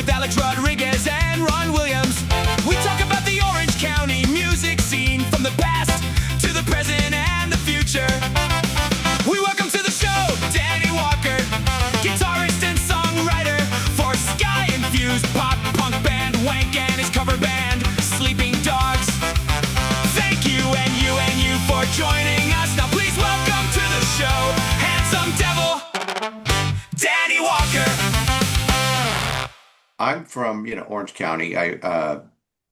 with Alex Rodriguez and Ron Williams. We talk about the Orange County music scene from the past to the present and the future. We welcome to the show Danny Walker, guitarist and songwriter for Sky-infused pop-punk band WANK and his cover band Sleeping Dogs. Thank you and you for joining us. Now please welcome to the show handsome devil Danny Walker. I'm from, Orange County. I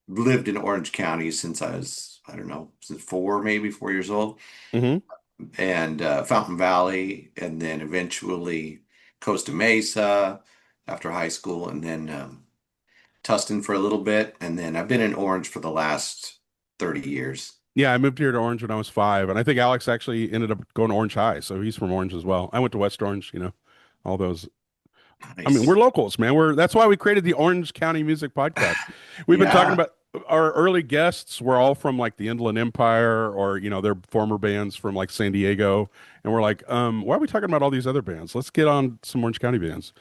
lived in Orange County since I was, I don't know, since 4 years old, Hmm. and Fountain Valley, and then eventually Costa Mesa after high school, and then Tustin for a little bit, and then I've been in Orange for the last 30 years. Yeah, I moved here to Orange when I was 5, and I think Alex actually ended up going to Orange High, so he's from Orange as well. I went to West Orange, all those. I mean, Nice. we're locals, man. That's why we created the Orange County Music Podcast. We've been talking Yeah. about our early guests were all from like the Inland Empire or, their former bands from like San Diego. And we're like, why are we talking about all these other bands? Let's get on some Orange County bands.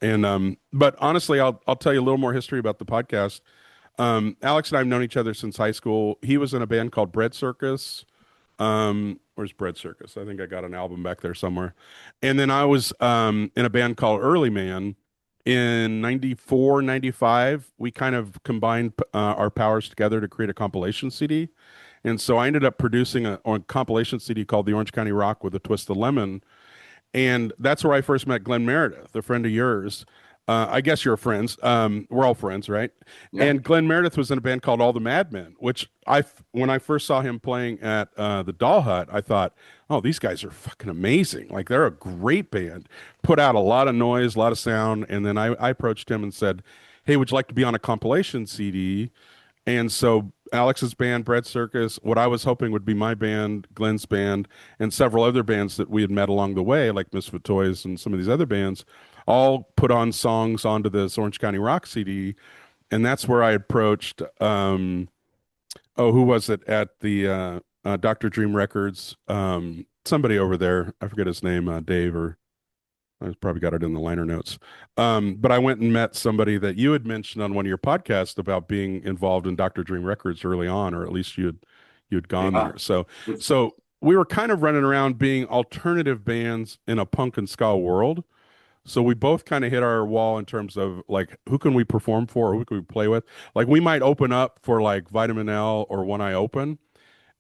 And but honestly, I'll tell you a little more history about the podcast. Alex and I have known each other since high school. He was in a band called Bread Circus. Where's Bread Circus? I think I got an album back there somewhere. And then I was in a band called Early Man in 94, 95. We kind of combined our powers together to create a compilation CD. And so I ended up producing a compilation CD called The Orange County Rock with a Twist of Lemon. And that's where I first met Glenn Meredith, a friend of yours. I guess you're friends. We're all friends, right? Yeah. And Glenn Meredith was in a band called All the Madmen, which when I first saw him playing at the Doll Hut, I thought, oh, these guys are fucking amazing. Like they're a great band. Put out a lot of noise, a lot of sound. And then I approached him and said, hey, would you like to be on a compilation CD? And so Alex's band, Bread Circus, what I was hoping would be my band, Glenn's band, and several other bands that we had met along the way, like Misfit Toys and some of these other bands, all put on songs onto this Orange County Rock CD. And that's where I approached, who was it at the Dr. Dream Records? Somebody over there, I forget his name, Dave, or I probably got it in the liner notes. But I went and met somebody that you had mentioned on one of your podcasts about being involved in Dr. Dream Records early on, or at least you had gone Yeah. there. So we were kind of running around being alternative bands in a punk and ska world. So we both kind of hit our wall in terms of like who can we perform for, or who can we play with? Like we might open up for like Vitamin L or One Eye Open,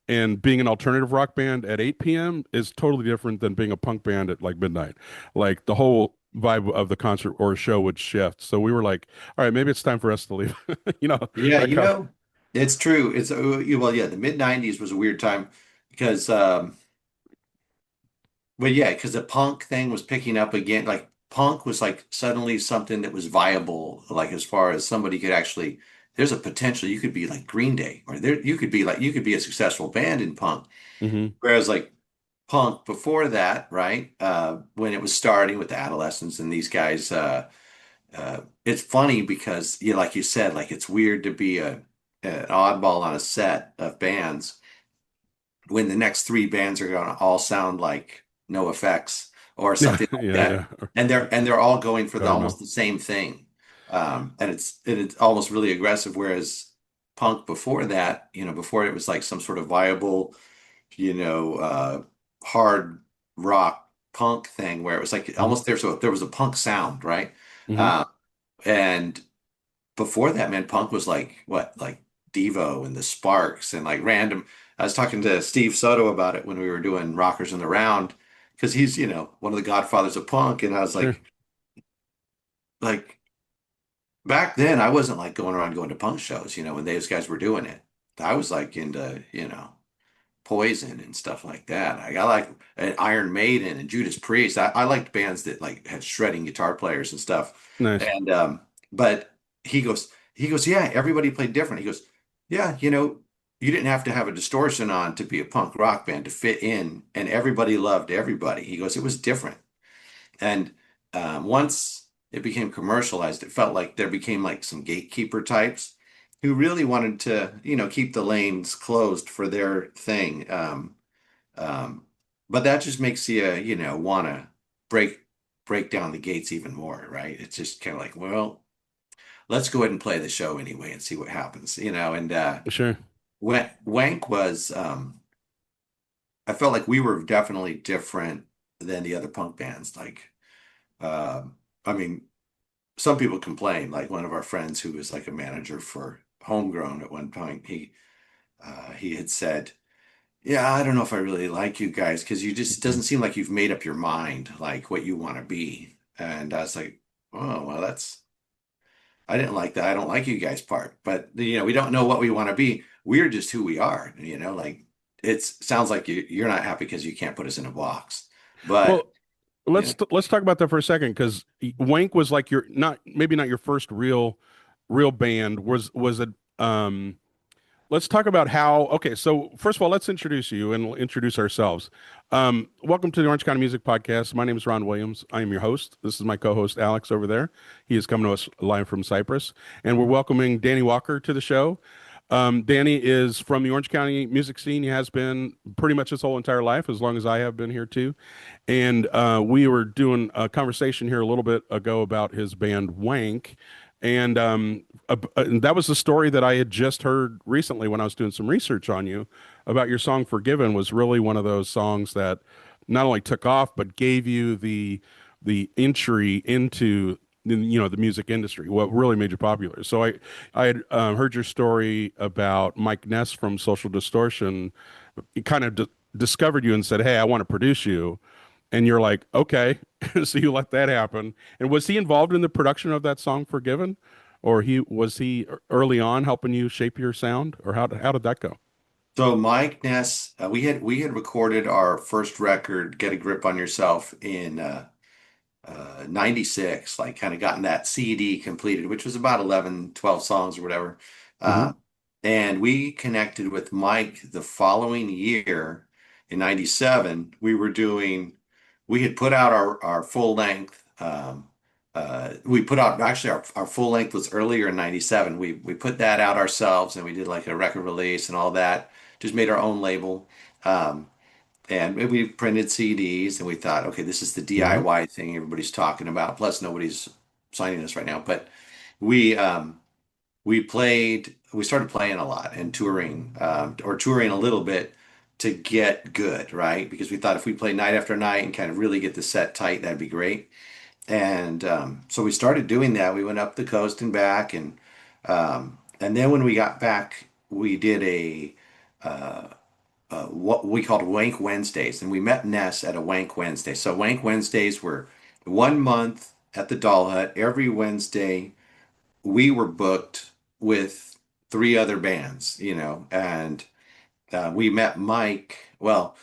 and being an alternative rock band at 8 p.m. is totally different than being a punk band at like midnight. Like the whole vibe of the concert or show would shift. So we were like, all right, maybe it's time for us to leave. You know, Yeah, that kind it's true. It's well, yeah, the mid 90s was a weird time because well, yeah, because the punk thing was picking up again. Like punk was like suddenly something that was viable, like as far as somebody could actually, there's a potential you could be like Green Day, or there you could be a successful band in punk. hmm Whereas like punk before that, right? When it was starting with the Adolescents and these guys, it's funny because like you said, like it's weird to be an oddball on a set of bands when the next three bands are going to all sound like No Effects or Yeah, something like yeah, that, yeah. Or and they're all going for almost Cosmo. the same thing, and it's almost really aggressive. Whereas punk before that, before it was like some sort of viable, hard rock punk thing where it was like hmm almost there was a punk sound, right? hmm Uh, and before that, man, punk was like what, like Devo and the Sparks and like random. I was talking to Steve Soto about it when we were doing Rockers in the Round because he's, one of the godfathers of punk. And I was Sure. like back then, I wasn't like going around going to punk shows, when those guys were doing it. I was like into, Poison and stuff like that. I like Iron Maiden and Judas Priest. I liked bands that like had shredding guitar players and stuff. Nice. And but he goes, yeah, everybody played different. He goes, yeah, you didn't have to have a distortion on to be a punk rock band to fit in, and everybody loved everybody. He goes, it was different. And once it became commercialized, it felt like there became like some gatekeeper types who really wanted to, keep the lanes closed for their thing. Um, but that just makes you, want to break break down the gates even more, right? It's just kind of like, well, let's go ahead and play the show anyway and see what happens, and Sure. Wank was I felt like we were definitely different than the other punk bands. Like, I mean, some people complain. Like one of our friends who was like a manager for Homegrown at one point, he had said, "Yeah, I don't know if I really like you guys because you just doesn't seem like you've made up your mind like what you want to be." And I was like, "Oh, well, that's I didn't like that. I don't like you guys part, but we don't know what we want to be. We're just who we are. Like it sounds like you're not happy because you can't put us in a box, but Well, you know, let's talk about that for a second because Wank was like your not maybe not your first real band. Was it let's talk about how, okay, so first of all, let's introduce you and we'll introduce ourselves. Welcome to the Orange County Music Podcast. My name is Ron Williams. I am your host. This is my co-host, Alex, over there. He is coming to us live from Cyprus. And we're welcoming Danny Walker to the show. Danny is from the Orange County music scene. He has been pretty much his whole entire life, as long as I have been here too. And we were doing a conversation here a little bit ago about his band Wank. And that was the story that I had just heard recently when I was doing some research on you about your song Forgiven was really one of those songs that not only took off but gave you the entry into the music industry, what really made you popular. So I had heard your story about Mike Ness from Social Distortion. He kind of discovered you and said, "Hey, I want to produce you." And you're like, okay. So you let that happen. And was he involved in the production of that song Forgiven? Or he early on helping you shape your sound? Or how did that go? so Mike Ness, we had recorded our first record, "Get a Grip on Yourself," in 96, like kind of gotten that CD completed, which was about 11, 12 songs or whatever. Hmm. Uh, and we connected with Mike the following year in 97. We had put out our full length. We put out actually our full length was earlier in 97. We put that out ourselves and we did like a record release and all that. Just made our own label. Um, and we printed CDs and we thought, okay, this is the Yeah. DIY thing everybody's talking about. Plus, nobody's signing us right now. But we we started playing a lot and touring, or touring a little bit to get good, right? Because we thought if we play night after night and kind of really get the set tight, that'd be great. And so we started doing that. We went up the coast and back, and then when we got back, we did uh, what we called Wank Wednesdays, and we met Ness at a Wank Wednesday. So Wank Wednesdays were 1 month at the Doll Hut. Every Wednesday, we were booked with three other bands, and we met Mike. Well,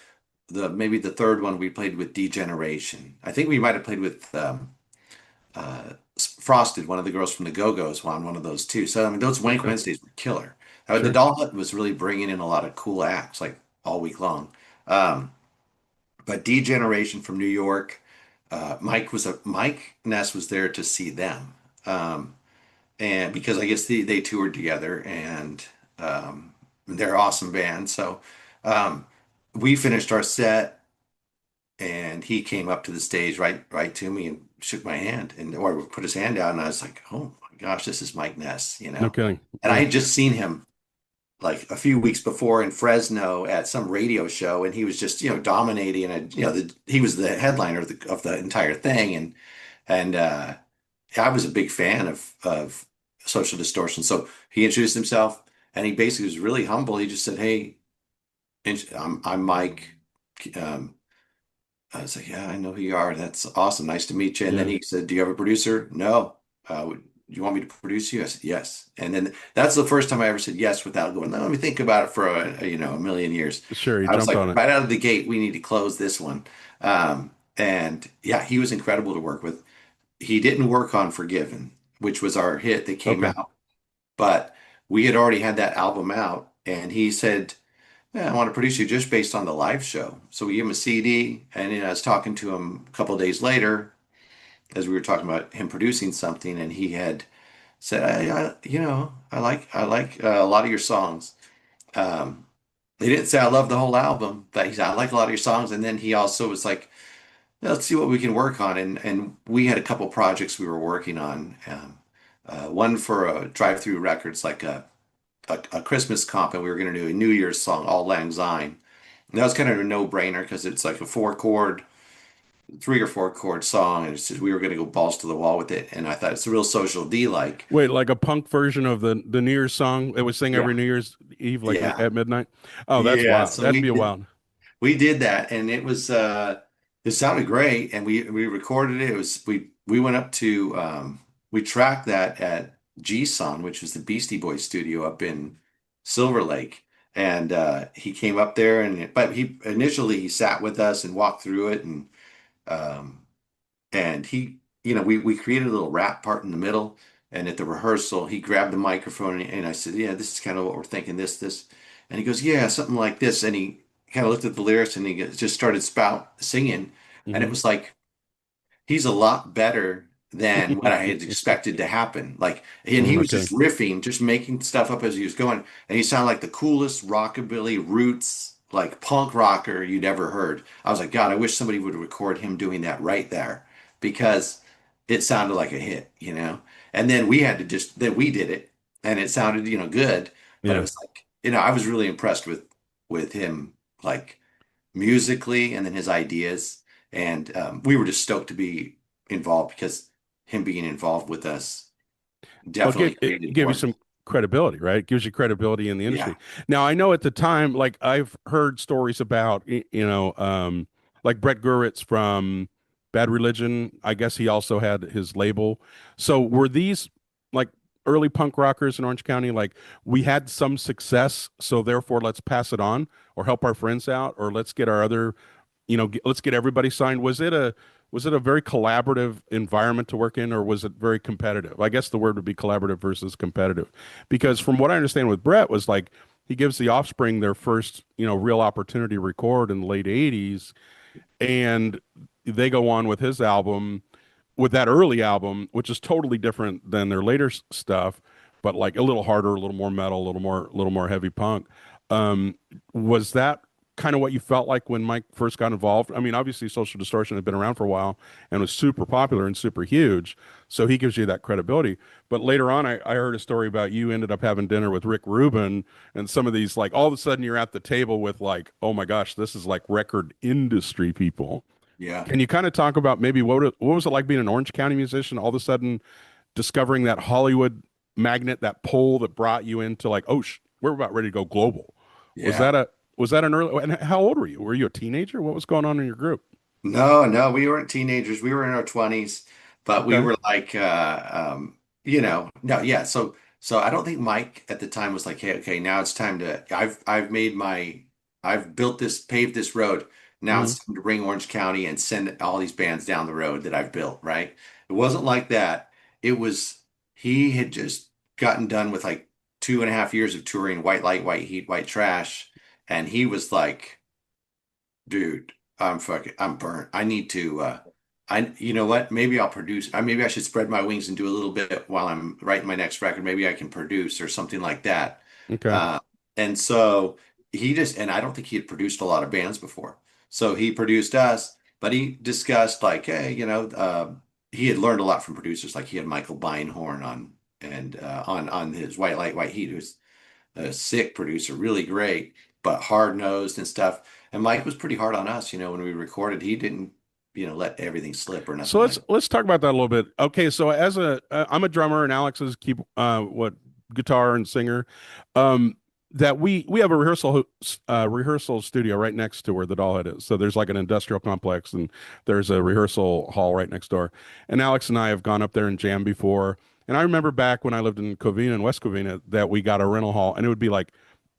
the maybe the third one we played with Degeneration. I think we might have played with Frosted, one of the girls from the Go-Go's, on one of those too. So I mean, those Wank Okay. Wednesdays were killer. The Sure. Doll Hut was really bringing in a lot of cool acts, like all week long. Um, but Degeneration from New York, Mike Ness was there to see them, and because I guess they toured together, and they're an awesome band. So um, we finished our set and he came up to the stage right to me and shook my hand and or put his hand out and I was like, oh my gosh, this is Mike Ness. No kidding. And I Yeah. had just seen him like a few weeks before in Fresno at some radio show and he was just dominating and he was the headliner of the entire thing and I was a big fan of Social Distortion. So he introduced himself and he basically was really humble. He just said, hey, I'm Mike. Um, I was like, yeah, I know who you are. That's awesome. Nice to meet you. And then Yeah. he said, do you have a producer? No. You want me to produce you? I said, yes. And then that's the first time I ever said yes without going, let me think about it for a million years. Sure. You I was jumped like, on it. right out of the gate, we need to close this one. And yeah, he was incredible to work with. He didn't work on Forgiven, which was our hit that came Okay. out, but we had already had that album out. And he said, yeah, I want to produce you just based on the live show. So we gave him a CD, and I was talking to him a couple of days later as we were talking about him producing something, and he had said, I like a lot of your songs. Um, he didn't say I love the whole album, but he said I like a lot of your songs. And then he also was like, let's see what we can work on. And we had a couple projects we were working on. one for a drive-through records, like a Christmas comp, and we were going to do a New Year's song, All Lang Syne. And that was kind of a no-brainer because it's like a four chord, 3 or 4 chord song, and it's just, we were going to go balls to the wall with it. And I thought it's a real Social D like. Wait, like a punk version of the New Year's song it was sing Yeah, every New Year's Eve, like yeah, at midnight? Oh, that's yeah. wild. So That'd be a wild. we did that, and it sounded great, and we recorded it. It was we went up to we tracked that at GSON, which was the Beastie Boys studio up in Silver Lake, and he came up there, but he initially he sat with us and walked through it, um, and he, we created a little rap part in the middle, and at the rehearsal, he grabbed the microphone, and I said, "Yeah, this is kind of what we're thinking, this," and he goes, "Yeah, something like this," and he kind of looked at the lyrics, and just started spout singing, and it Hmm. was like he's a lot better than what I had expected to happen. Like, and he No was just kidding. riffing, just making stuff up as he was going, and he sounded like the coolest rockabilly roots, like punk rocker you'd ever heard. I was like, God, I wish somebody would record him doing that right there because it sounded like a hit, you know? And then we had to just, then we did it and it sounded, good, but it Yeah. was like, I was really impressed with him, like musically, and then his ideas. And we were just stoked to be involved because him being involved with us Well, definitely it created gave you more. some credibility, right? It gives you credibility in the Yeah, industry. Now, I know at the time, like I've heard stories about, like Brett Guritz from Bad Religion. I guess he also had his label. So were these like early punk rockers in Orange County? Like we had some success, so therefore let's pass it on or help our friends out or let's get our other, let's get everybody signed. Was it a very collaborative environment to work in, or was it very competitive? I guess the word would be collaborative versus competitive, because from what I understand with Brett was like he gives the Offspring their first, real opportunity to record in the late '80s, and they go on with his album, with that early album, which is totally different than their later stuff, but like a little harder, a little more metal, a little more heavy punk. Um, was that kind of what you felt like when Mike first got involved? I mean, obviously, Social Distortion had been around for a while and was super popular and super huge, so he gives you that credibility. But later on, I heard a story about you ended up having dinner with Rick Rubin and some of these, like all of a sudden you're at the table with like, oh my gosh, this is like record industry people. yeah. Can you kind of talk about maybe what was it like being an Orange County musician, all of a sudden discovering that Hollywood magnet, that pull that brought you into like, oh, we're about ready to go global? Was Yeah. that a was that an early? And how old were you? Were you a teenager? What was going on in your group? No, no, we weren't teenagers. We were in our 20s, but we Okay. were like, no, yeah. So I don't think Mike at the time was like, hey, okay, now it's time to, I've built this, paved this road. Now Hmm. it's time to bring Orange County and send all these bands down the road that I've built, right? It wasn't like that. It was, he had just gotten done with like 2.5 years of touring White Light, White Heat, White Trash. And he was like, dude, I'm burnt. I need to, you know what? Maybe I'll produce. Maybe I should spread my wings and do a little bit while I'm writing my next record. Maybe I can produce or something like that. Okay. Uh, and so and I don't think he had produced a lot of bands before. So he produced us, but he discussed like, hey, he had learned a lot from producers. Like he had Michael Beinhorn on his White Light, White Heat, who's a sick producer, really great, but hard nosed and stuff. And Mike was pretty hard on us, when we recorded. He didn't, let everything slip or So nothing let's like. let's talk about that a little bit. Okay, so I'm a drummer and Alex is keep what guitar and singer. Um, that we have a rehearsal studio right next to where the Dollhead is. So there's like an industrial complex and there's a rehearsal hall right next door. And Alex and I have gone up there and jammed before. And I remember back when I lived in Covina and West Covina that we got a rental hall and it would be like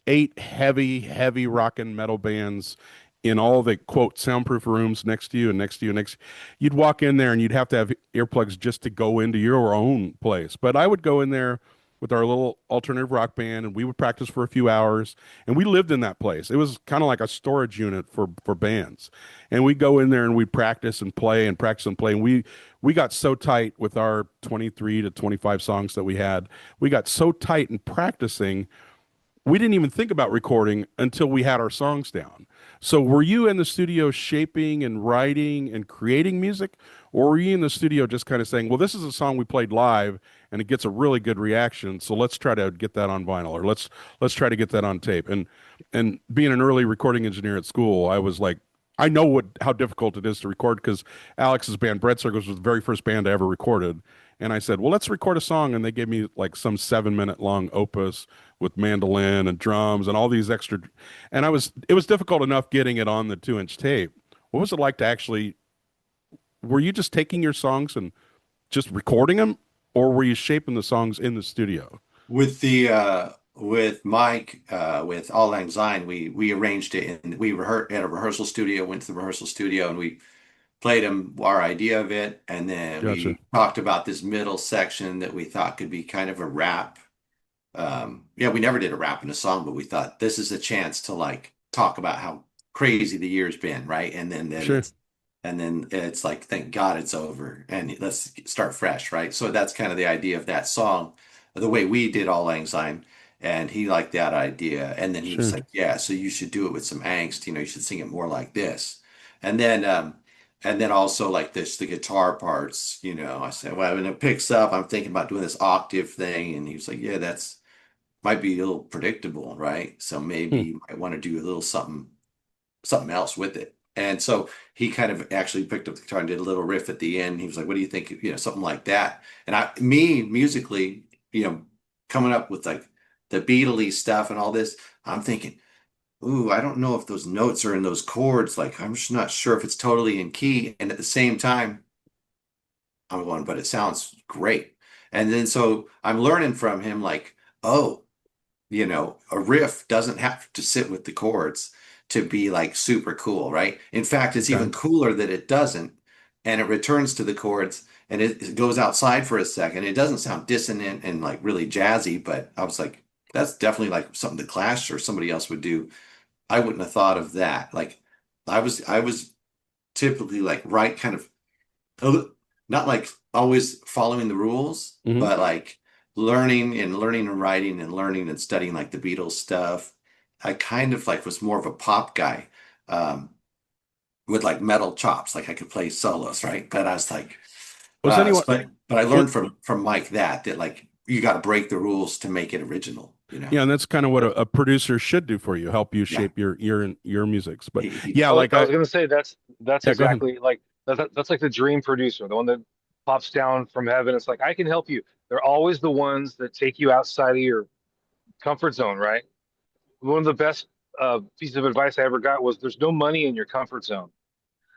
8 heavy rockin' metal bands in all the quote soundproof rooms next to you and next to you and next. You'd walk in there and you'd have to have earplugs just to go into your own place. But I would go in there with our little alternative rock band and we would practice for a few hours and we lived in that place. It was kind of like a storage unit for bands. And we'd go in there and we'd practice and play and practice and play. And we got so tight with our 23 to 25 songs that we had. We got so tight in practicing we didn't even think about recording until we had our songs down. So were you in the studio shaping and writing and creating music, or were you in the studio just kind of saying, well, this is a song we played live and it gets a really good reaction, so let's try to get that on vinyl, or let's try to get that on tape. And being an early recording engineer at school, I was like, I know how difficult it is to record because Alex's band Bread Circles was the very first band I ever recorded. And I said, well, let's record a song. And they gave me like some 7 minute long opus with mandolin and drums and all these extra. And it was difficult enough getting it on the 2-inch tape. What was it like to actually, were you just taking your songs and just recording them, or were you shaping the songs in the studio? With with Mike, with All Lang Syne, we arranged it, and we rehearsed at a rehearsal studio, went to the rehearsal studio, and we played him our idea of it, and then Gotcha. we talked about this middle section that we thought could be kind of a rap. Yeah, we never did a rap in a song, but we thought this is a chance to like talk about how crazy the year's been, right? Sure. And then it's like, thank God it's over, and let's start fresh, right? So that's kind of the idea of that song, the way we did All Lang Syne, and he liked that idea, and then he was Sure. like, yeah, so you should do it with some angst, you should sing it more like this, and then also like this, the guitar parts, I said, well, when it picks up, I'm thinking about doing this octave thing, and he was like, yeah, that's might be a little predictable, right? So maybe Hmm. you might want to do a little something else with it. And so he kind of actually picked up the guitar and did a little riff at the end. He was like, "What do you think?" Something like that. And me musically, coming up with like the Beatley stuff and all this, I'm thinking, "Ooh, I don't know if those notes are in those chords. Like, I'm just not sure if it's totally in key." And at the same time, I'm going, "But it sounds great." And then so I'm learning from him, like, oh, a riff doesn't have to sit with the chords to be like super cool, right? In fact, it's Okay. even cooler that it doesn't, and it returns to the chords and it goes outside for a second. It doesn't sound dissonant and like really jazzy, but I was like, that's definitely like something the Clash or somebody else would do. I wouldn't have thought of that. Like I was typically like right kind of not like always following the rules, Hmm. but like learning and writing and learning and studying like the Beatles stuff. I kind of like was more of a pop guy, um, with like metal chops. Like I could play solos, right? But I was like, Was anyone but I it, learned from Mike that like you got to break the rules to make it original, yeah, and that's kind of what So, a producer should do for you, help you yeah, shape your musics. But he yeah, did. like I was gonna say that's yeah, go ahead. exactly like that's like the dream producer, the one that pops down from heaven. It's like I can help you. They're always the ones that take you outside of your comfort zone, right? One of the best pieces of advice I ever got was there's no money in your comfort zone.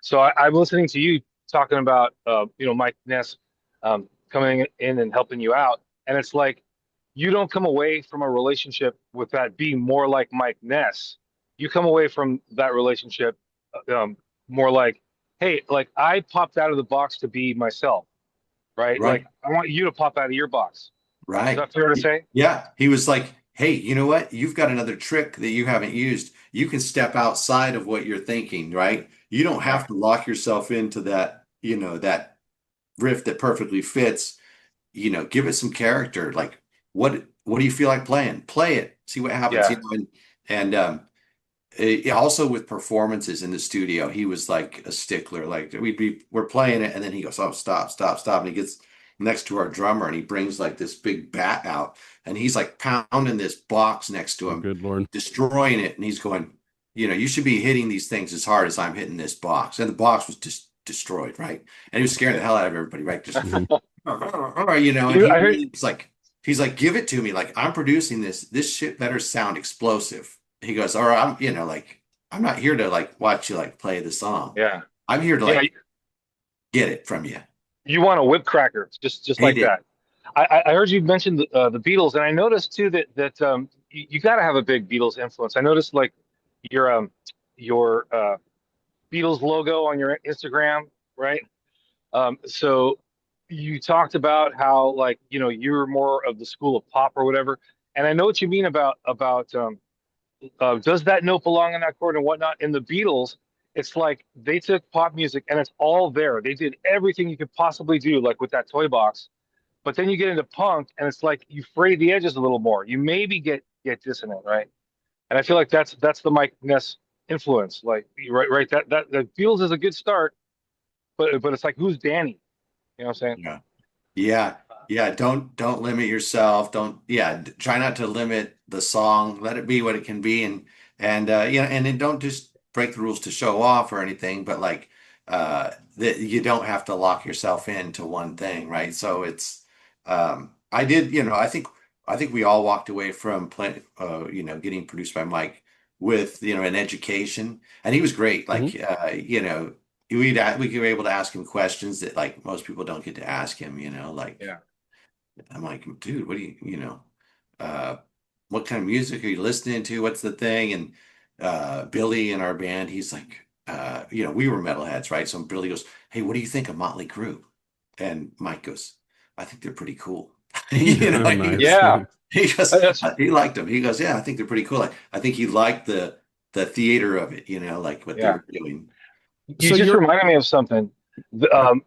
So I'm listening to you talking about Mike Ness coming in and helping you out, and it's like you don't come away from a relationship with that being more like Mike Ness. You come away from that relationship more like, hey, like I popped out of the box to be myself, right? Like Right. I want you to pop out of your box. Is Right. that fair to say? Yeah. He was like, hey, you know what? You've got another trick that you haven't used. You can step outside of what you're thinking, right? You don't Yeah, have to lock yourself into that, that riff that perfectly fits. Give it some character. Like, what do you feel like playing? Play it. See what happens, yeah, also with performances in the studio, he was like a stickler. Like we're playing it, and then he goes, "Oh, stop, stop, stop!" And he gets next to our drummer, and he brings like this big bat out, and he's like pounding this box next to Oh, him, good Lord. destroying it, and he's going, "You should be hitting these things as hard as I'm hitting this box." And the box was just destroyed, right? And he was scaring the hell out of everybody, right? Just Hmm. and dude. he I heard. really was like, he's like, give it to me. Like, I'm producing this. This shit better sound explosive. He goes, or like, I'm not here to like watch you like play the song. Yeah, I'm here to yeah. like get it from you. You want a whip cracker, just He like did. that. I heard you mention the Beatles, and I noticed too that you got to have a big Beatles influence. I noticed like your Beatles logo on your Instagram, right? So you talked about how like you're more of the school of pop or whatever, and I know what you mean about does that note belong in that chord and whatnot. In the Beatles, it's like they took pop music and it's all there. They did everything you could possibly do, like with that toy box. But then you get into punk, and it's like you fray the edges a little more. You maybe get dissonant, right? And I feel like that's the Mike Ness influence. Like right, right. That the Beatles is a good start, but it's like, who's Danny? You know what I'm saying? Yeah. Yeah. Yeah. Don't limit yourself. Don't, yeah. Try not to limit the song. Let it be what it can be. And and then don't just break the rules to show off or anything, but like, that you don't have to lock yourself into one thing, right? So I did, I think we all walked away from getting produced by Mike with, an education, and he was great. Hmm. Like, we were able to ask him questions that like most people don't get to ask him, like Yeah. I'm like, dude, what do uh what kind of music are you listening to? What's the thing? And Billy in our band, he's like, we were metalheads, right? So Billy goes, hey, what do you think of Motley Crue? And Mike goes, I think they're pretty cool. He Nice. goes, Yeah. That's he liked them. He goes, yeah, I think they're pretty cool. I think he liked the theater of it, like what they yeah. were doing. You So just you're reminded me of something.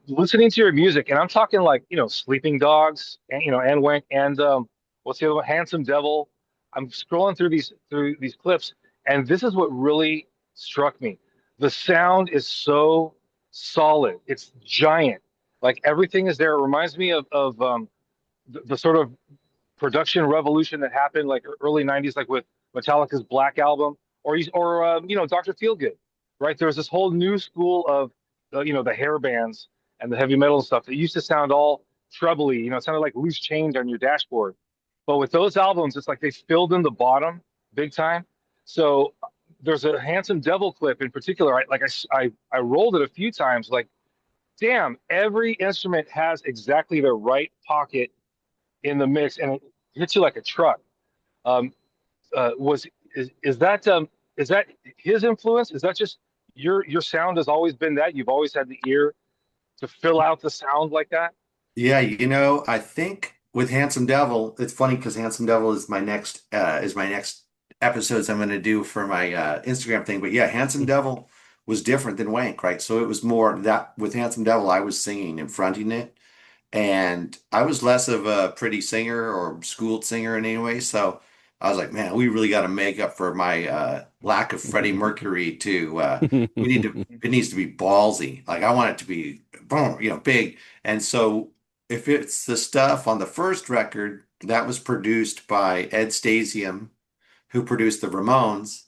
Listening to your music, and I'm talking like, Sleeping Dogs, and and Wank, and what's the other one? Handsome Devil. I'm scrolling through these clips, and this is what really struck me. The sound is so solid. It's giant. Like everything is there. It reminds me of the sort of production revolution that happened like early '90s, like with Metallica's Black Album, or Dr. Feelgood, right? There was this whole new school of the hair bands and the heavy metal stuff that used to sound all trebly. It sounded like loose change on your dashboard. But with those albums, it's like they filled in the bottom big time. So there's a Handsome Devil clip in particular. I rolled it a few times. Like, damn, every instrument has exactly the right pocket in the mix, and it hits you like a truck. Um, was is that his influence? Is that just your sound has always been that? You've always had the ear to fill out the sound like that? Yeah, I think with Handsome Devil, it's funny because Handsome Devil is my next episodes I'm going to do for my Instagram thing. But yeah, Handsome Devil was different than Wank, right? So it was more that with Handsome Devil, I was singing and fronting it, and I was less of a pretty singer or schooled singer in any way. So I was like, man, we really got to make up for my lack of Freddie Mercury to it needs to be ballsy. Like I want it to be boom, big. And so if it's the stuff on the first record that was produced by Ed Stasium, who produced the Ramones,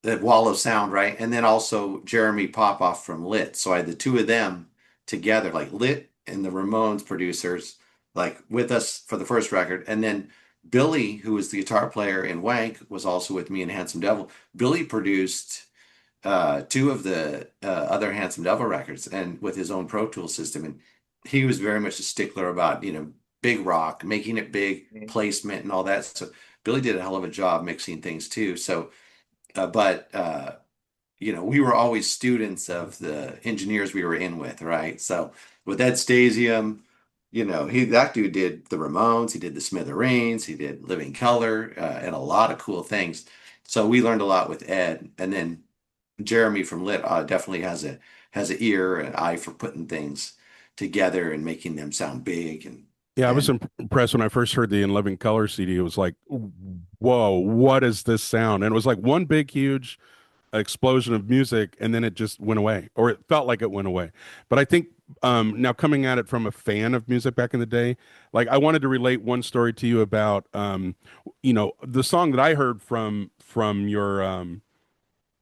the Wall of Sound, right? And then also Jeremy Popoff from Lit. So I had the two of them together, like Lit and the Ramones producers, like with us for the first record. And then Billy, who was the guitar player in Wank, was also with me in Handsome Devil. Billy produced two of the other Handsome Devil records and with his own Pro Tool system. And he was very much a stickler about, big rock, making it big, Mhm. placement and all that. So Billy did a hell of a job mixing things too. So but we were always students of the engineers we were in with, right? So with Ed Stasium, that dude did the Ramones, he did the Smithereens, he did Living Color, and a lot of cool things. So we learned a lot with Ed, and then Jeremy from Lit definitely has an ear and eye for putting things together and making them sound big Yeah, I was and impressed when I first heard the In Living Color CD. It was like, whoa, what is this sound? And it was like one big, huge explosion of music, and then it just went away, or it felt like it went away. But I think now coming at it from a fan of music back in the day, like I wanted to relate one story to you about, the song that I heard from your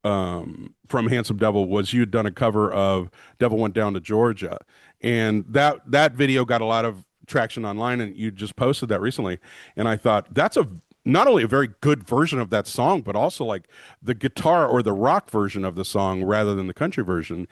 from Handsome Devil was you'd done a cover of Devil Went Down to Georgia. And that video got a lot of traction online, and you just posted that recently. And I thought that's a not only a very good version of that song, but also like the guitar or the rock version of the song rather than the country version.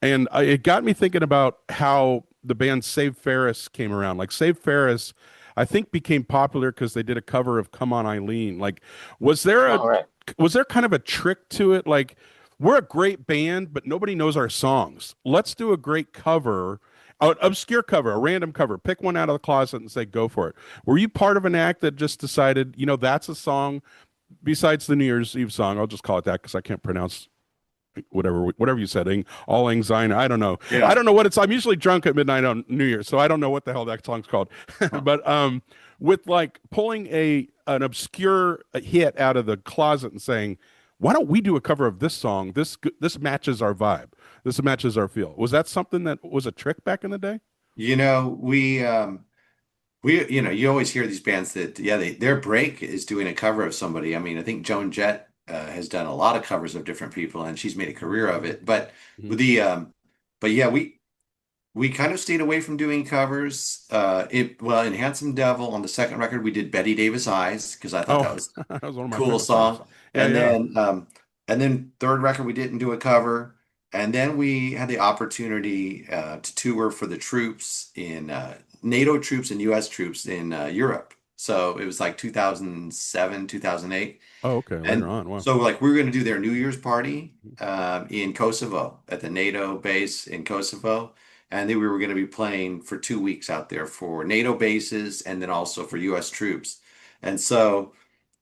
And it got me thinking about how the band Save Ferris came around. Like Save Ferris, I think became popular because they did a cover of Come On Eileen. Like, was there a All right. was there kind of a trick to it? Like, we're a great band, but nobody knows our songs. Let's do a great cover, an obscure cover, a random cover. Pick one out of the closet and say, go for it. Were you part of an act that just decided, that's a song besides the New Year's Eve song? I'll just call it that because I can't pronounce whatever you said, all anxiety. I don't know. I yeah. don't know what it's. I'm usually drunk at midnight on New Year's, so I don't know what the hell that song's called. But with like pulling an obscure hit out of the closet and saying, why don't we do a cover of this song? This matches our vibe. This matches our feel. Was that something that was a trick back in the day? You know, you always hear these bands that, yeah, their break is doing a cover of somebody. I mean, I think Joan Jett has done a lot of covers of different people, and she's made a career of it. But Mhm. with the, but yeah, we kind of stayed away from doing covers. Well, in Handsome Devil on the second record, we did Betty Davis Eyes because I thought Oh, that was that was one of a my cool favorite songs. song. Yeah, And yeah. then, third record, we didn't do a cover. And then we had the opportunity to tour for the troops in NATO troops and U.S. troops in Europe. So it was like 2007, 2008. Oh, okay. Later And on. Wow. so like we were going to do their New Year's party in Kosovo at the NATO base in Kosovo. And then we were going to be playing for 2 weeks out there for NATO bases and then also for U.S. troops. And so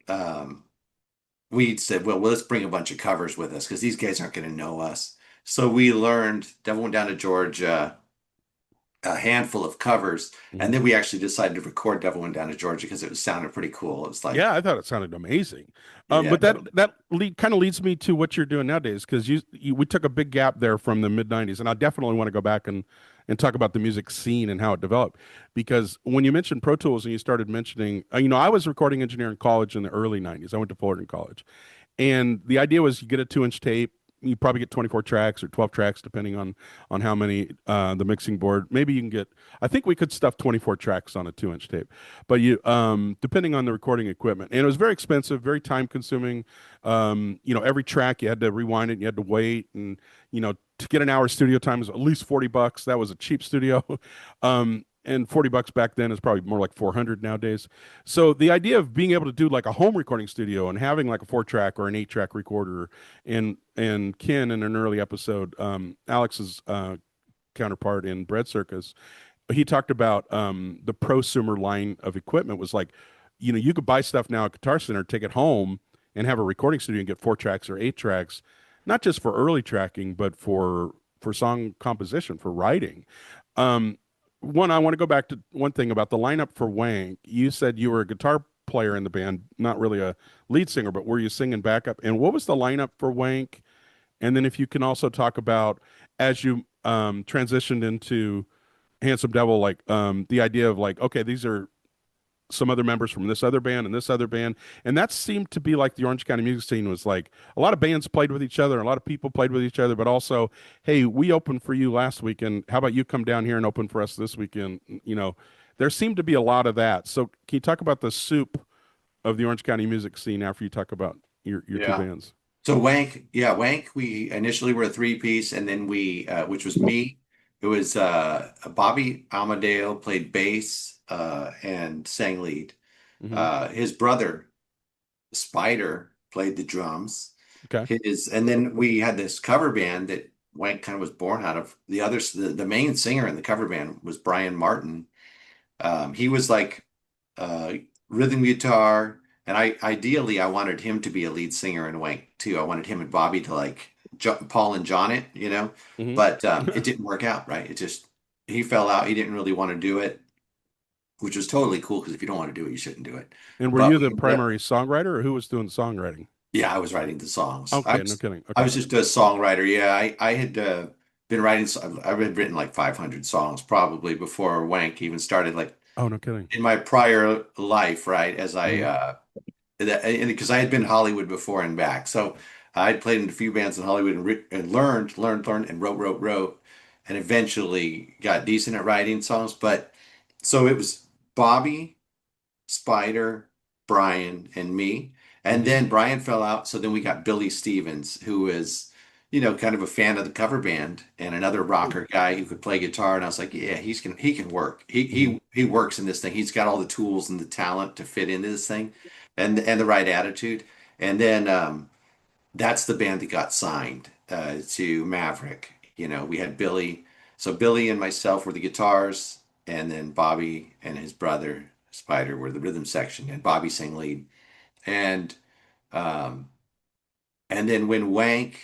um, we said, well, let's bring a bunch of covers with us because these guys aren't going to know us. So we learned, Devil Went Down to Georgia, a handful of covers. And Mhm. then we actually decided to record Devil Went Down to Georgia because it was sounded pretty cool. It was like, Yeah, I thought it sounded amazing. yeah, But that kind of leads me to what you're doing nowadays, because we took a big gap there from the mid '90s, and I definitely want to go back and talk about the music scene and how it developed. Because when you mentioned Pro Tools and you started mentioning, I was a recording engineer in college in the early '90s. I went to Fullerton College, and the idea was you get a 2-inch tape. You probably get 24 tracks or 12 tracks, depending on how many the mixing board. Maybe you can get. I think we could stuff 24 tracks on a 2-inch tape, but you depending on the recording equipment, and it was very expensive, very time consuming. Every track you had to rewind it, and you had to wait, and to get an hour studio time was at least $40. That was a cheap studio. And $40 back then is probably more like 400 nowadays. So the idea of being able to do like a home recording studio and having like a 4-track or an 8-track recorder, and Ken in an early episode, Alex's counterpart in Bread Circus, he talked about the prosumer line of equipment was like, you could buy stuff now at Guitar Center, take it home, and have a recording studio and get 4 tracks or 8 tracks, not just for early tracking, but for song composition, for writing. Um, I want to go back to one thing about the lineup for Wank. You said you were a guitar player in the band, not really a lead singer, but were you singing backup? And what was the lineup for Wank? And then if you can also talk about as you transitioned into Handsome Devil, like the idea of like, okay, these are some other members from this other band and this other band. And that seemed to be like the Orange County music scene was like a lot of bands played with each other, a lot of people played with each other, but also, hey, we opened for you last weekend. How about you come down here and open for us this weekend? There seemed to be a lot of that. So can you talk about the soup of the Orange County music scene after you talk about your two yeah. bands? So Wank, we initially were a three-piece, and then which was me. It was Bobby Amadeo played bass and sang lead. Hmm. His brother Spider played the drums. Okay. And then we had this cover band that Wank kind of was born out of. The main singer in the cover band was Brian Martin. He was like uh, rhythm guitar, and I wanted him to be a lead singer in Wank too. I wanted him and Bobby to like Paul and John it. Hmm. But it didn't work out, right? It just he fell out. He didn't really want to do it, which was totally cool because if you don't want to do it, you shouldn't do it. And were But you the primary songwriter, or who was doing the songwriting? yeah, I was writing the songs. Okay, no kidding. I Okay. was just a songwriter. Yeah, I had been writing. I had written like 500 songs probably before Wank even started. Like Oh, no kidding. in my prior life, right? Hmm. And because I had been in Hollywood before and back, so I played in a few bands in Hollywood and learned, and wrote, and eventually got decent at writing songs. But so it was Bobby, Spider, Brian, and me. And Hmm. then Brian fell out, so then we got Billy Stevens, who is, kind of a fan of the cover band and another rocker guy who could play guitar. And I was like, yeah, he can work. He Hmm. he he works in this thing. He's got all the tools and the talent to fit into this thing, and the right attitude. And then that's the band that got signed to Maverick. We had Billy. So Billy and myself were the guitars, and then Bobby and his brother Spider were the rhythm section, and Bobby sang lead. And um, and then when Wank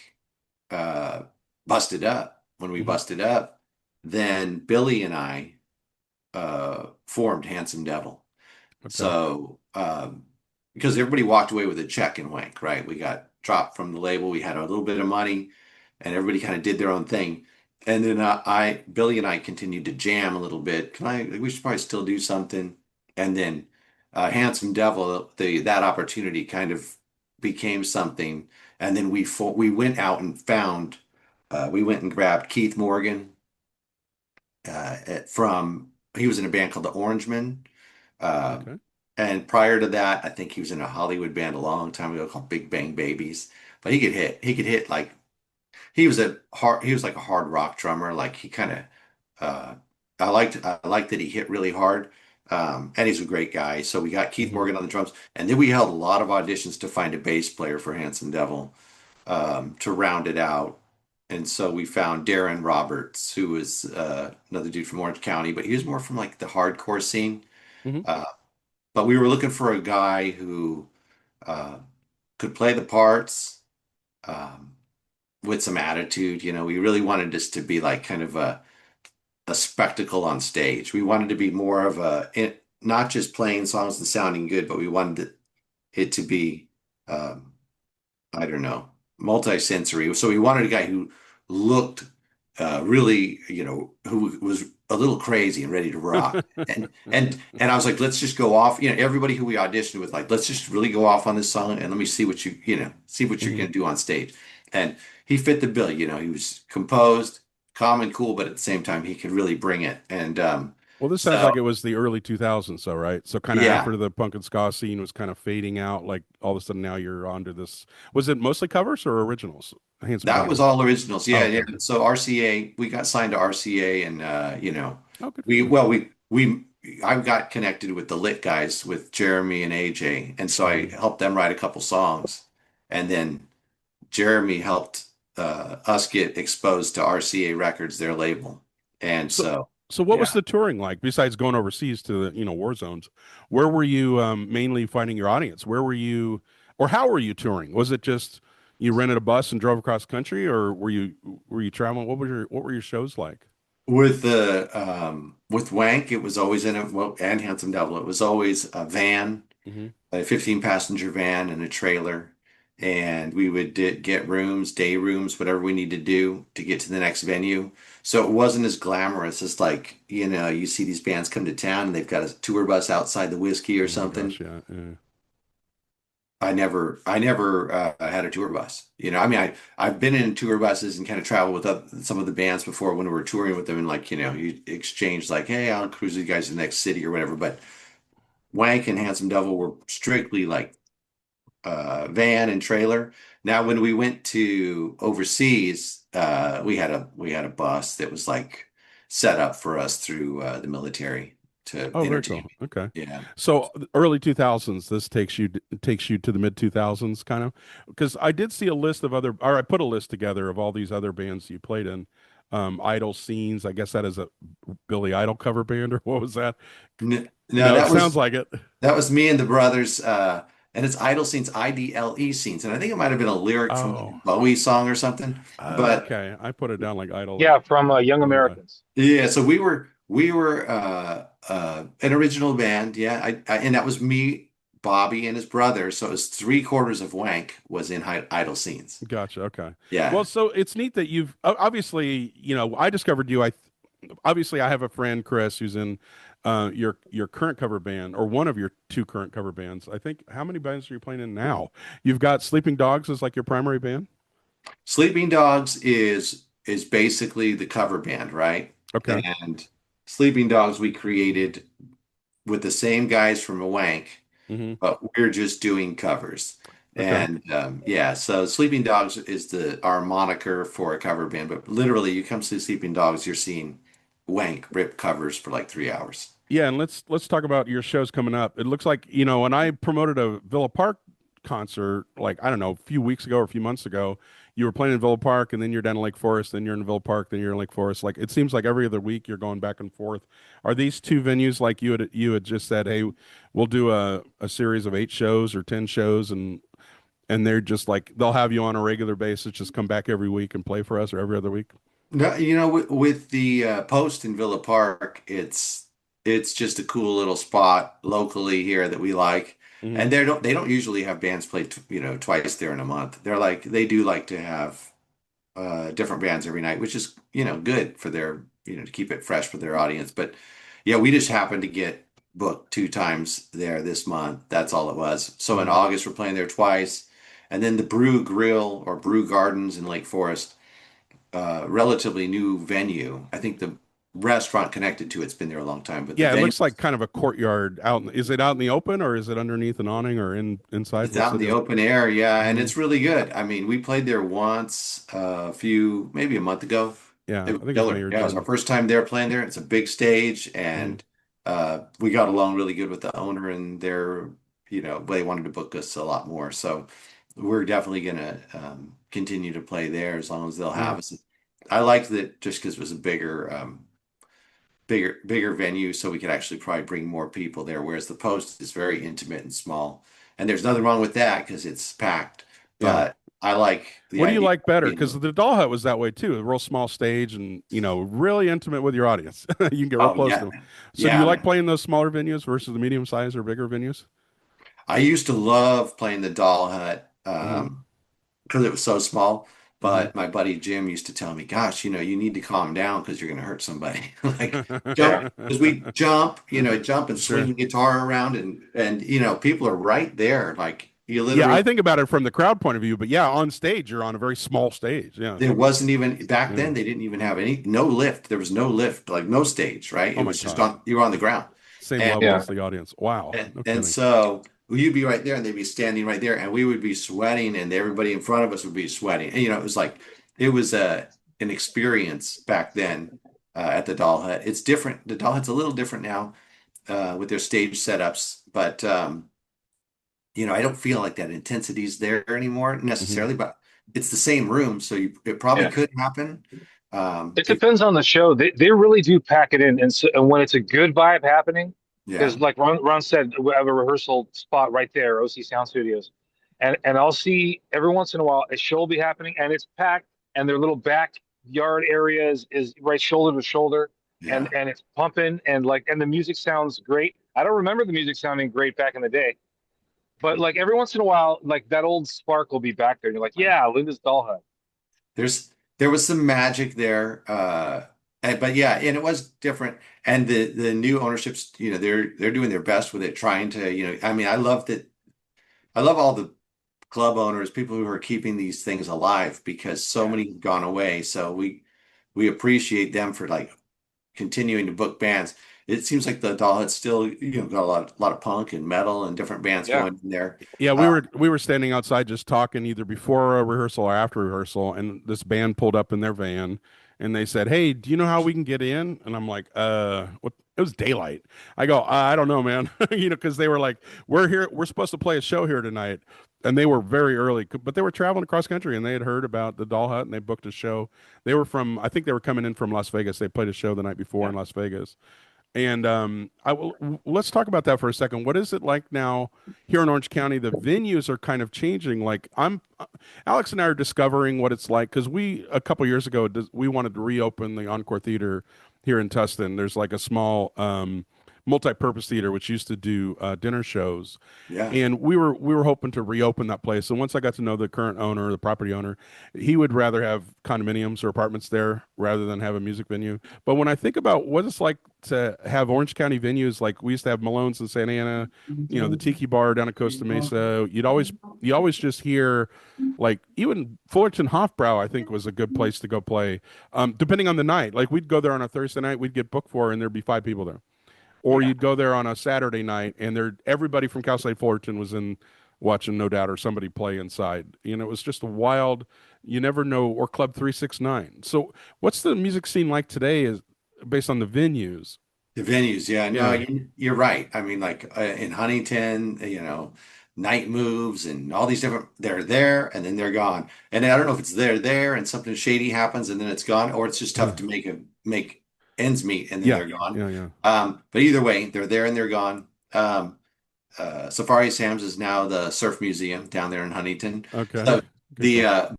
uh, busted up, when we Hmm. busted up, then Billy and I formed Handsome Devil. Okay. So because everybody walked away with a check in Wank, right? We got dropped from the label. We had a little bit of money, and everybody kind of did their own thing. And then Billy and I continued to jam a little bit. We should probably still do something. And then Handsome Devil, that opportunity kind of became something. And then we went out and we went and grabbed Keith Morgan from, he was in a band called the Orangemen. Uh, Okay. and prior to that, I think he was in a Hollywood band a long time ago called Big Bang Babies. But he could hit. He could hit like he was like a hard rock drummer. Like he kind of I liked that he hit really hard. And he's a great guy. So we got Keith Hmm. Morgan on the drums, and then we held a lot of auditions to find a bass player for Handsome Devil to round it out. And so we found Darren Roberts, who was another dude from Orange County, but he was more from like the hardcore scene. Hmm. Uh, but we were looking for a guy who uh, could play the parts um, with some attitude. You know, we really wanted this to be like kind of a spectacle on stage. We wanted to be more of not just playing songs and sounding good, but we wanted it to be, um, I don't know, multi-sensory. So we wanted a guy who looked really, you know, who was a little crazy and ready to rock. And I was like, let's just go off. You know, everybody who we auditioned with, like, let's just really go off on this song and let me see what see what you're Hmm. gonna do on stage. And he fit the bill. You know, he was composed, calm and cool, but at the same time, he could really bring it. And Well, this sounds so like it was the early 2000s, so right? So kind of yeah, after the punk and ska scene was kind of fading out, like all of a sudden now you're onto this. Was it mostly covers or originals? Handsome that was Devil. all originals. Oh, Yeah, yeah. okay. So RCA, we got signed to RCA, and Oh, good for we you. well we I got connected with the Lit guys with Jeremy and AJ, and so I Hmm. helped them write a couple songs, and then Jeremy helped us get exposed to RCA Records, their label, and So, so so what was yeah. the touring like besides going overseas to the, war zones? Where were you mainly finding your audience? Where were you, or how were you touring? Was it just you rented a bus and drove across country, or were you traveling? What were your shows like? With WANK, it was always and Handsome Devil, it was always a van, Hmm. a 15 passenger van and a trailer. And we would get rooms, day rooms, whatever we need to do to get to the next venue. So it wasn't as glamorous as like, you know, you see these bands come to town and they've got a tour bus outside the whiskey or Oh my something. gosh, yeah, yeah. I never had a tour bus. You know, I mean, I've been in tour buses and kind of traveled with some of the bands before when we were touring with them, and like, you know, you exchange like, hey, I'll cruise with you guys to the next city or whatever. But Wank and Handsome Devil were strictly like van and trailer. Now, when we went to overseas, we had a bus that was like set up for us through the military to Oh, very entertain cool. me. Okay. Yeah. So early 2000s, this takes you to the mid 2000s kind of, because I did see a list of other, or I put a list together of all these other bands you played in. Idol Scenes, I guess that is a Billy Idol cover band, or what was that? No, No, it sounds like it. that was me and the brothers, and it's Idle Scenes, IDLE Scenes, and I think it might have been a lyric from like a Oh, Bowie song or something. But okay. I put it down like Idol. Yeah, from Young Idol. Americans. yeah, so we were an original band, yeah. And that was me, Bobby, and his brother. So it was three-quarters of Wank was in Idle Scenes. Gotcha. Okay. Yeah. Well, so it's neat that you've obviously, I discovered you. Obviously I have a friend Chris who's in your current cover band, or one of your two current cover bands. I think, how many bands are you playing in now? You've got Sleeping Dogs as like your primary band. Sleeping Dogs is basically the cover band, right? Okay. And Sleeping Dogs we created with the same guys from Wank, Hmm. but we're just doing covers. Okay. And yeah, so Sleeping Dogs is the our moniker for a cover band, but literally you come see Sleeping Dogs, you're seeing Wank rip covers for like 3 hours. Yeah, and let's talk about your shows coming up. It looks like, when I promoted a Villa Park concert, like, I don't know, a few weeks ago or a few months ago, you were playing in Villa Park, and then you're down in Lake Forest, then you're in Villa Park, then you're in Lake Forest. Like, it seems like every other week you're going back and forth. Are these two venues like you had just said, hey, we'll do a series of 8 shows or 10 shows, and they're just like they'll have you on a regular basis, just come back every week and play for us, or every other week? No, you know, with the Post in Villa Park, it's just a cool little spot locally here that we like. Hmm. And they don't usually have bands play twice there in a month. They do like to have different bands every night, which is good for their to keep it fresh for their audience. But yeah, we just happened to get booked 2 times there this month. That's all it was. So in Hmm. August we're playing there twice, and then the Brew Grill or Brew Gardens in Lake Forest, relatively new venue. I think the restaurant connected to it's been there a long time, but the Yeah, it venue looks like kind of a courtyard out. Is it out in the open or is it underneath an awning or inside? it's What's out the in the deal? open air, yeah, and Hmm. it's really good. I mean, we played there once, maybe a month ago. Yeah, It was I think it was May killer. or Yeah, it was our June. first time there playing there. It's a big stage, Hmm. and we got along really good with the owner, and they wanted to book us a lot more. So we're definitely gonna continue to play there as long as they'll Yeah. have us. I liked that just because it was a bigger venue, so we could actually probably bring more people there. Whereas the Post is very intimate and small, and there's nothing wrong with that because it's packed. Yeah. But I like the What do you idea like of better? being. Because the Doll Hut was that way too, a real small stage and really intimate with your audience. You can get real Oh close to yeah, them. man. So do you Yeah, like man. playing those smaller venues versus the medium size or bigger venues? I used to love playing the Doll Hut Hmm. because it was so small. Hmm. But my buddy Jim used to tell me, "Gosh, you need to calm down because you're going to hurt somebody." Like Yeah. jump, because we jump and swing Sure. the guitar around, and people are right there. Like you Yeah, literally, I think about it from the crowd point of view, but yeah, on stage you're on a very small stage. Yeah. there wasn't even back Yeah. then. They didn't even have no lift. There was no lift, like no stage, right? Oh It my was just God. on. You were on the ground, Same and level Yeah. as the audience. Wow. No and kidding. so you'd be right there, and they'd be standing right there, and we would be sweating, and everybody in front of us would be sweating. And it was like it was an experience back then at the Doll Hut. It's different. The Doll Hut's a little different now with their stage setups, but I don't feel like that intensity is there anymore Hmm. necessarily. But it's the same room, so it probably Yeah. could happen. It If depends on the show. They really do pack it in, and when it's a good vibe happening, Yeah. because like Ron said, we have a rehearsal spot right there, OC Sound Studios, and I'll see every once in a while a show will be happening and it's packed, and their little backyard area is right shoulder to shoulder, and Yeah. and it's pumping and the music sounds great. I don't remember the music sounding great back in the day, but like every once in a while, like that old spark will be back there, and you're like, yeah, Linda's Doll Hut. There was some magic there, but yeah, and it was different. And the new ownerships, they're doing their best with it, trying to, I mean, I love that. I love all the club owners, people who are keeping these things alive because so Yeah. many have gone away. So we appreciate them for like continuing to book bands. It seems like the Doll Hut's still, got a lot of punk and metal and different bands Yeah. going in there. Yeah, we Uh, were standing outside just talking either before a rehearsal or after rehearsal, and this band pulled up in their van, and they said, "Hey, do you know how we can get in?" And I'm like, what?" It was daylight. I go, "I don't know, man." Because they were like, "We're here. We're supposed to play a show here tonight," and they were very early, but they were traveling across country, and they had heard about the Doll Hut, and they booked a show. They were from, I think they were coming in from Las Vegas. They played a show the night before yeah. in Las Vegas, and let's talk about that for a second. What is it like now here in Orange County? The venues are kind of changing. Like Alex and I are discovering what it's like because we a couple years ago we wanted to reopen the Encore Theater here in Tustin. There's like a small multi-purpose theater which used to do dinner shows, Yeah. and we were hoping to reopen that place. And once I got to know the current owner, the property owner, he would rather have condominiums or apartments there rather than have a music venue. But when I think about what it's like to have Orange County venues, like we used to have Malone's in Santa Ana, the Tiki Bar down at Costa Mesa, you always just hear like even Fullerton Hofbrau, I think was a good place to go play. Depending on the night, like we'd go there on a Thursday night, we'd get booked for, and there'd be 5 people there, or Yeah. you'd go there on a Saturday night and there everybody from Cal State Fullerton was in watching No Doubt or somebody play inside. It was just a wild, you never know, or Club 369. So what's the music scene like today is based on the venues? The venues, yeah, no, Yeah. you're right. I mean, like in Huntington, Night Moves and all these different, they're there and then they're gone. And I don't know if it's they're there and something shady happens and then it's gone, or it's just tough to make ends meet and then Yeah. they're gone. Yeah. Yeah. But either way, they're there and they're gone. Safari Sam's is now the Surf Museum down there in Huntington. Okay. So Good call.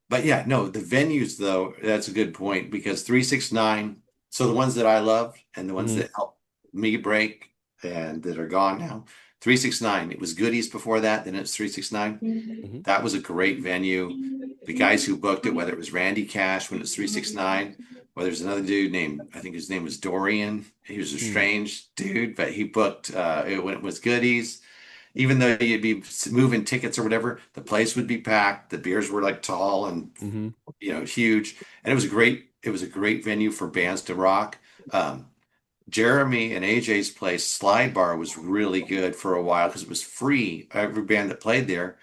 but yeah, no, the venues though, that's a good point because 369, so the ones that I love and the ones Hmm. that helped me break and that are gone now, 369. It was Goodies before that, then it's 369. Hmm. That was a great venue. The guys who booked it, whether it was Randy Cash when it's 369, whether there's another dude named, I think his name was Dorian. He was a Hmm. strange dude, but he booked it when it was Goodies. Even though you'd be moving tickets or whatever, the place would be packed. The beers were like tall and Hmm. huge, and it was a great. It was a great venue for bands to rock. Um, Jeremy and AJ's place, Slide Bar, was really good for a while because it was free. Every band that played there,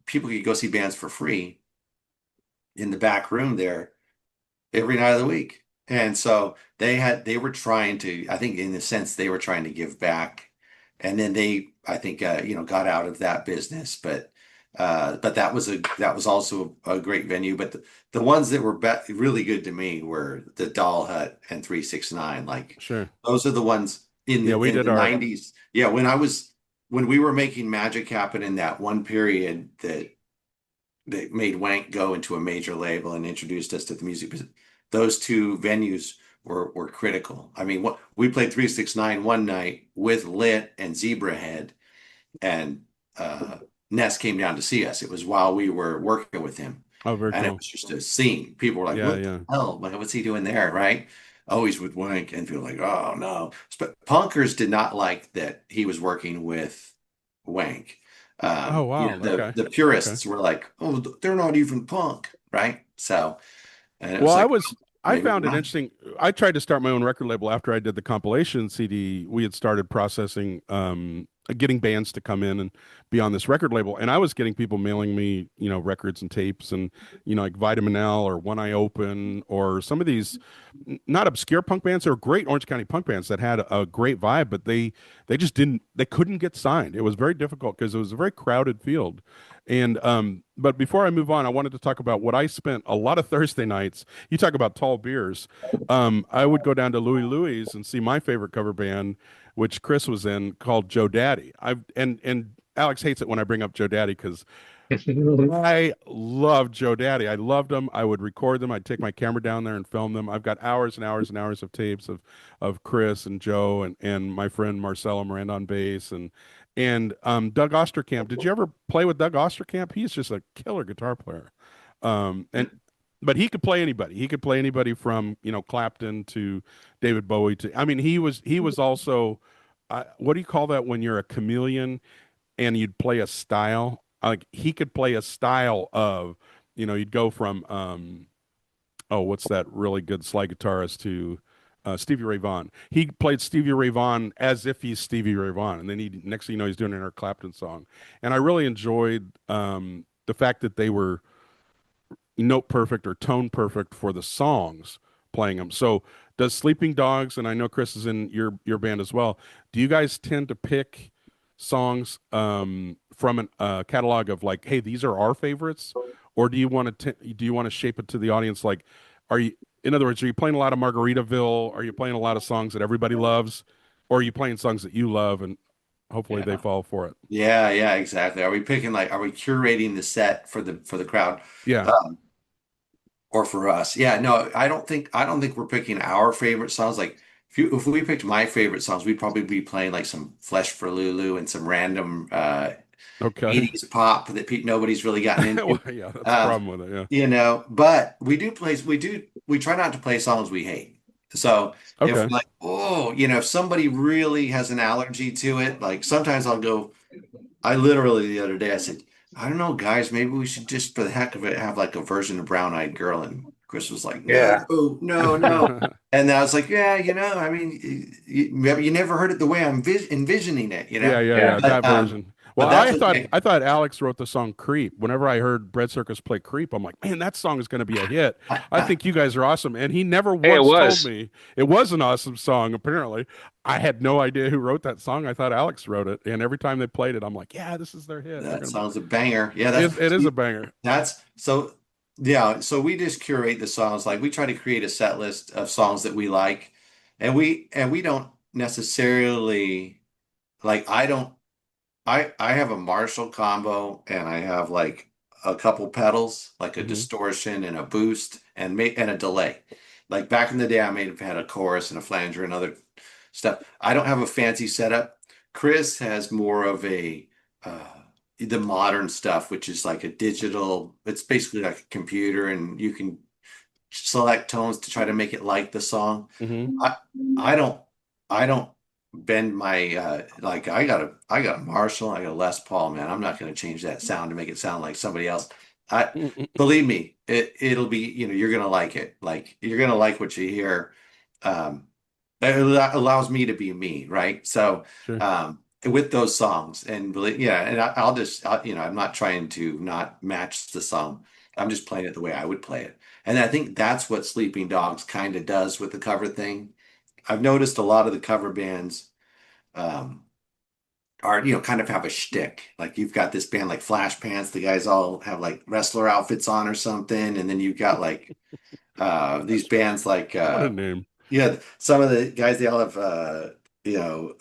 people could go see bands for free in the back room there every night of the week. And so they were trying to, I think in a sense, they were trying to give back. And then they, I think, got out of that business. But that was also a great venue. But the ones that were really good to me were the Doll Hut and 369. Like Sure. those are the ones Yeah, we in did the our. 90s. Yeah, when we were making magic happen in that one period that made Wank go into a major label and introduced us to the music business. Those two venues were critical. I mean, we played 369 one night with Lit and Zebrahead, and Ness came down to see us. It was while we were working with him, Oh, very and it cool. was just a scene. People were like, Yeah, "What the yeah. hell? Like, what's he doing there?" Right? Always with Wank, and people like, "Oh no!" But punkers did not like that he was working with Wank. Oh, wow. Okay. The Okay. purists were like, "Oh, they're not even punk," right? So, and it Well, was like, I maybe found we're it not. interesting. I tried to start my own record label after I did the compilation CD. We had started processing, getting bands to come in and be on this record label. And I was getting people mailing me, records and tapes and, like Vitamin L or One Eye Open or some of these not obscure punk bands. They were great Orange County punk bands that had a great vibe, but they just they couldn't get signed. It was very difficult because it was a very crowded field. And but before I move on, I wanted to talk about what I spent a lot of Thursday nights. You talk about tall beers. I would go down to Louie Louie's and see my favorite cover band, which Chris was in, called Joe Daddy. And Alex hates it when I bring up Joe Daddy because I loved Joe Daddy. I loved them. I would record them. I'd take my camera down there and film them. I've got hours and hours and hours of tapes of Chris and Joe and my friend Marcelo Miranda on bass and Doug Osterkamp. Did you ever play with Doug Osterkamp? He's just a killer guitar player. And but he could play anybody. He could play anybody from Clapton to David Bowie to. I mean, he was also what do you call that when you're a chameleon and you'd play a style? Like he could play a style of you'd go from oh, what's that really good slide guitarist to Stevie Ray Vaughan. He played Stevie Ray Vaughan as if he's Stevie Ray Vaughan, and then he next thing you know he's doing an Eric Clapton song. And I really enjoyed the fact that they were note perfect or tone perfect for the songs playing them. So does Sleeping Dogs, and I know Chris is in your band as well, do you guys tend to pick songs from a catalog of like, hey, these are our favorites, or do you want to shape it to the audience? Like, are you, in other words, are you playing a lot of Margaritaville? Are you playing a lot of songs that everybody loves, or are you playing songs that you love and hopefully they Yeah. fall for it? Yeah, exactly. Are we curating the set for the crowd? Yeah. Um, or for us. Yeah, no, I don't think we're picking our favorite songs. Like if we picked my favorite songs, we'd probably be playing like some Flesh for Lulu and some random Okay. 80s pop that nobody's really gotten Well, into. yeah, that's the Um, problem with it. Yeah. but we try not to play songs we hate. So if Okay. like, oh, if somebody really has an allergy to it, like sometimes I'll go, I literally the other day I said, I don't know, guys, maybe we should just for the heck of it have like a version of Brown Eyed Girl. And Chris was like, no, Yeah. no. And then I was like, yeah, I mean, you never heard it the way I'm envisioning it, Yeah, yeah, Yeah. yeah, that version. Well, But that's I thought okay. I thought Alex wrote the song "Creep." Whenever I heard Bread Circus play "Creep," I'm like, man, that song is going to be a hit. I think you guys are awesome. And he never Hey, it once told was. me it was an awesome song. Apparently, I had no idea who wrote that song. I thought Alex wrote it. And every time they played it, I'm like, yeah, this is their hit. They're That gonna. sounds a banger. Yeah, It is a banger. that's so yeah, so we just curate the songs. Like we try to create a set list of songs that we like. And we don't necessarily like I have a Marshall combo and I have like a couple pedals, like a Hmm. distortion and a boost and a delay. Like back in the day, I may have had a chorus and a flanger and other stuff. I don't have a fancy setup, Chris has more of the modern stuff, which is like a digital, it's basically like a computer and you can select tones to try to make it like the song. Hmm. I I don't I don't bend my like I got a Marshall, I got a Les Paul, man. I'm not going to change that sound to make it sound like somebody else. I believe me, it'll be, you're going to like it. Like you're going to like what you hear. Um allows me to be me, right? So Sure. with those songs and yeah, and I'll just I'm not trying to not match the song. I'm just playing it the way I would play it. And I think that's what Sleeping Dogs kind of does with the cover thing. I've noticed a lot of the cover bands um, are, kind of have a shtick. Like you've got this band like Flash Pants, the guys all have like wrestler outfits on or something. And then you've got like these bands like, What a name. yeah, some of the guys, they all have, you know,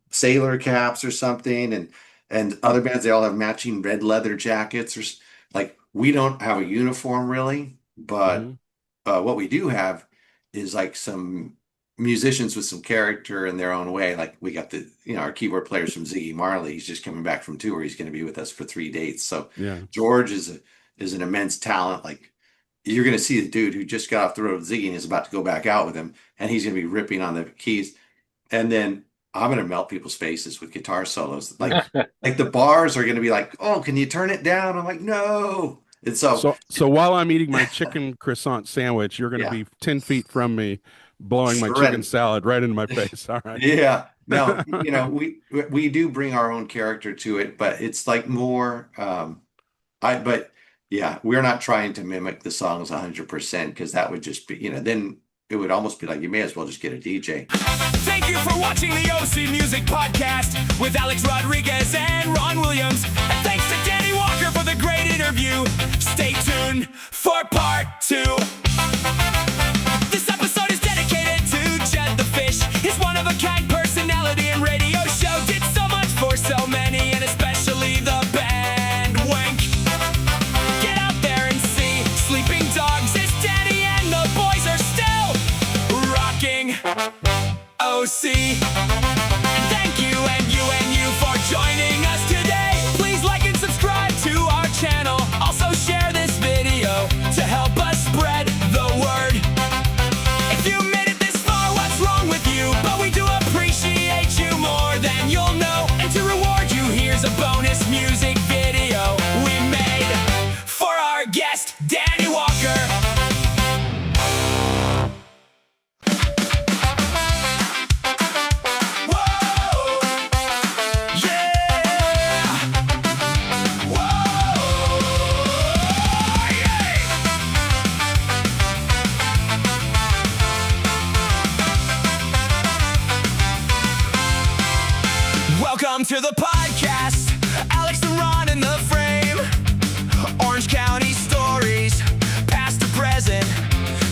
sailor caps or something. And other bands, they all have matching red leather jackets like we don't have a uniform really, but Hmm. what we do have is like some musicians with some character in their own way. Like we got our keyboard players from Ziggy Marley. He's just coming back from tour. He's going to be with us for 3 dates. So Yeah. George is an immense talent. Like you're going to see the dude who just got off the road with Ziggy and is about to go back out with him, and he's going to be ripping on the keys. And then I'm going to melt people's faces with guitar solos. Like the bars are going to be like, "Oh, can you turn it down?" I'm like, "No." And so, So while I'm eating my chicken croissant sandwich, you're going to yeah, be 10 feet from me, blowing my chicken shred. salad right into my face. All right. Yeah. No, we do bring our own character to it, but it's like more but yeah, we're not trying to mimic the songs 100% because that would just be, then it would almost be like you may as well just get a DJ. Thank you for watching the OC Music Podcast with Alex Rodriguez and Ron Williams. And thanks to Danny Walker for the great interview. Stay tuned for part 2. This episode is dedicated to Jed the Fish. His one-of-a-kind personality and radio show did so much for so many, and especially the band WANK. Get out there and see Sleeping Dogs as Danny and the boys are still rocking OC. Thank you and you for joining us today. Please like and subscribe to our channel. Also share this video to help us spread the word. If you made it this far, what's wrong with you? But we do appreciate you more than you'll know. And to reward you, here's a bonus music video we made for our guest, Danny Walker. Whoa! Yeah! Whoa! Yeah! Welcome to the podcast, Alex and Ron in the frame. Orange County stories, past to present,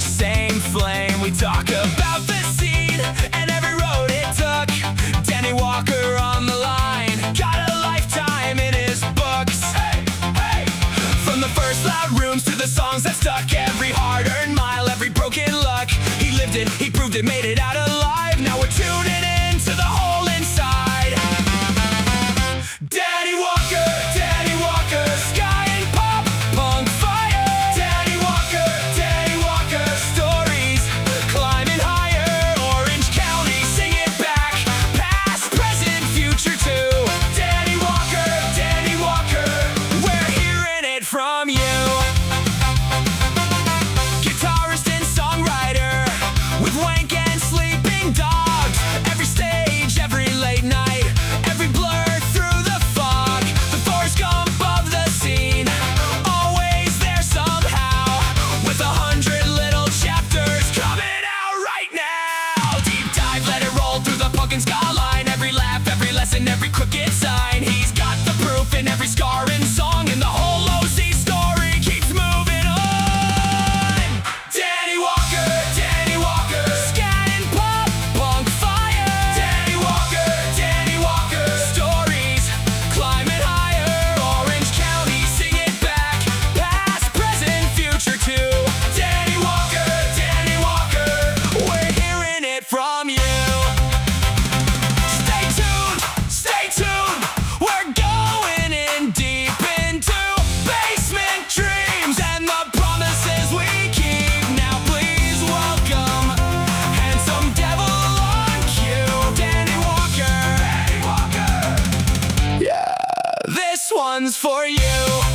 same flame. We talk about the scene and every road it took. Danny Walker on the line, got a lifetime in his books. Hey, hey. From the first loud rooms to the songs that stuck, every hard-earned mile, every broken luck. He lived it, he proved it, made it out alive. Now we're tuning in to the hole inside. Danny one's for you.